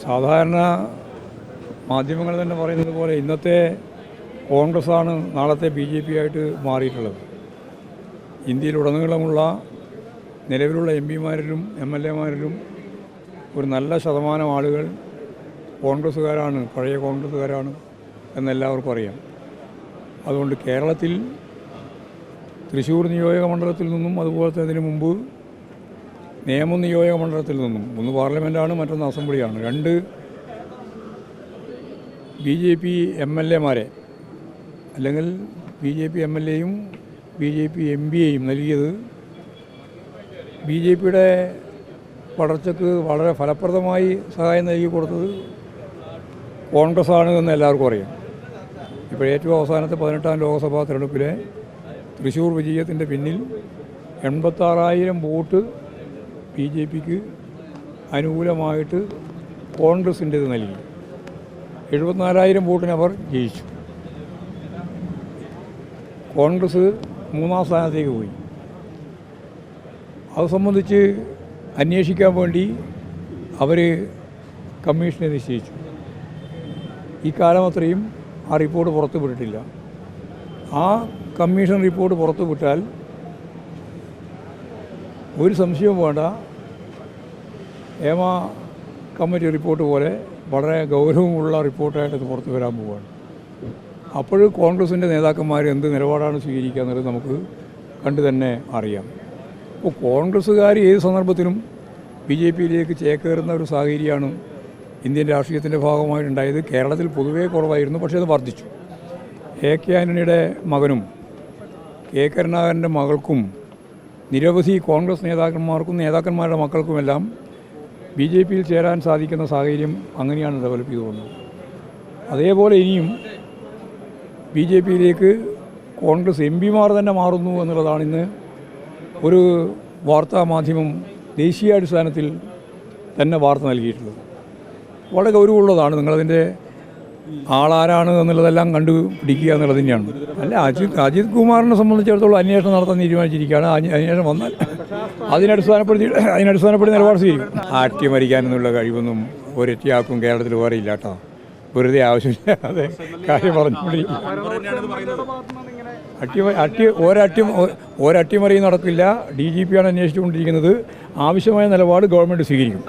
സാധാരണ മാധ്യമങ്ങൾ തന്നെ പറയുന്നത് പോലെ ഇന്നത്തെ കോൺഗ്രസ്സാണ് നാളത്തെ BJP ആയിട്ട് മാറിയിട്ടുള്ളത്. ഇന്ത്യയിലുടനീളമുള്ള നിലവിലുള്ള MP-മാരിലും MLA-മാരിലും ഒരു നല്ല ശതമാനം ആളുകൾ കോൺഗ്രസ്സുകാരാണ്, പഴയ കോൺഗ്രസ്സുകാരാണ് എന്നെല്ലാവർക്കും അറിയാം. അതുകൊണ്ട് കേരളത്തിൽ തൃശ്ശൂർ നിയോജക മണ്ഡലത്തിൽ നിന്നും അതുപോലെ തന്നെ ഇതിനു മുമ്പ് നേമം നിയോജക മണ്ഡലത്തിൽ നിന്നും, ഒന്ന് പാർലമെൻറ്റാണ്, മറ്റൊന്ന് അസംബ്ലിയാണ്, 2 BJP MLA-മാരെ അല്ലെങ്കിൽ BJP MLA-യും BJP MP-യെയും നൽകിയത് BJP-യുടെ വളർച്ചയ്ക്ക് വളരെ ഫലപ്രദമായി സഹായം നൽകി കൊടുത്തത് കോൺഗ്രസ്സാണ് എന്ന് എല്ലാവർക്കും അറിയാം. ഇപ്പോൾ ഏറ്റവും അവസാനത്തെ 18ാം ലോക്സഭാ തെരഞ്ഞെടുപ്പിലെ തൃശ്ശൂർ വിജയത്തിൻ്റെ പിന്നിൽ 86,000 വോട്ട് BJP-ക്ക് അനുകൂലമായിട്ട് കോൺഗ്രസിൻ്റേത് നൽകി. 74,000 വോട്ടിന് അവർ ജയിച്ചു. കോൺഗ്രസ് 3ാം സ്ഥാനത്തേക്ക് പോയി. അത് സംബന്ധിച്ച് അന്വേഷിക്കാൻ വേണ്ടി അവർ കമ്മീഷനെ നിശ്ചയിച്ചു. ഈ കാലം അത്രയും ആ റിപ്പോർട്ട് പുറത്തു വിട്ടിട്ടില്ല. ആ കമ്മീഷൻ റിപ്പോർട്ട് പുറത്തു വിട്ടാൽ ഒരു സംശയവും വേണ്ട, ഹേമ കമ്മിറ്റി റിപ്പോർട്ട് പോലെ വളരെ ഗൗരവമുള്ള റിപ്പോർട്ടായിട്ട് അത് പുറത്തു വരാൻ പോവുകയാണ്. അപ്പോൾ കോൺഗ്രസിൻ്റെ നേതാക്കന്മാർ എന്ത് നിലപാടാണ് സ്വീകരിക്കുക എന്നുള്ളത് നമുക്ക് കണ്ടു തന്നെ അറിയാം. അപ്പോൾ കോൺഗ്രസ്സുകാർ ഏത് സന്ദർഭത്തിലും BJP-യിലേക്ക് ചേക്കേറുന്ന ഒരു സാഹചര്യമാണ് ഇന്ത്യൻ രാഷ്ട്രീയത്തിൻ്റെ ഭാഗമായിട്ടുണ്ടായത്. കേരളത്തിൽ പൊതുവേ കുറവായിരുന്നു, പക്ഷേ അത് വർദ്ധിച്ചു. AK ആൻ്റണിയുടെ മകനും K കരുണാകരൻ്റെ മകൾക്കും നിരവധി കോൺഗ്രസ് നേതാക്കന്മാരുടെ മക്കൾക്കുമെല്ലാം BJP-യിൽ ചേരാൻ സാധിക്കുന്ന സാഹചര്യം അങ്ങനെയാണ് ഡെവലപ്പ് ചെയ്തു വന്നത്. അതേപോലെ ഇനിയും BJP-യിലേക്ക് കോൺഗ്രസ് MP-മാർ തന്നെ മാറുന്നു എന്നുള്ളതാണ് ഇന്ന് ഒരു വാർത്താ മാധ്യമം ദേശീയാടിസ്ഥാനത്തിൽ തന്നെ വാർത്ത നൽകിയിട്ടുള്ളത്. വളരെ ഗൗരവമുള്ളതാണ്. നിങ്ങളതിൻ്റെ ആളാരാണ് എന്നുള്ളതെല്ലാം കണ്ടുപിടിക്കുക എന്നുള്ളത് തന്നെയാണ്. അല്ല, അജിത് കുമാറിനെ സംബന്ധിച്ചിടത്തോളം അന്വേഷണം നടത്താൻ തീരുമാനിച്ചിരിക്കുകയാണ്. അന്വേഷണം വന്നാൽ അതിനടിസ്ഥാനപ്പെടുത്തി നിലപാട് സ്വീകരിക്കും. അട്ടിമറിക്കാനെന്നുള്ള കഴിവൊന്നും ഒരൊറ്റയാൾക്കും കേരളത്തിൽ വേറെ ഇല്ല കേട്ടോ. വെറുതെ ആവശ്യമില്ല, അതെ കാര്യം പറഞ്ഞുകൊണ്ടിരിക്കും. ഒരട്ടിമറിയും നടക്കില്ല. DGP-യാണ് അന്വേഷിച്ചുകൊണ്ടിരിക്കുന്നത്. ആവശ്യമായ നിലപാട് ഗവൺമെൻറ് സ്വീകരിക്കും.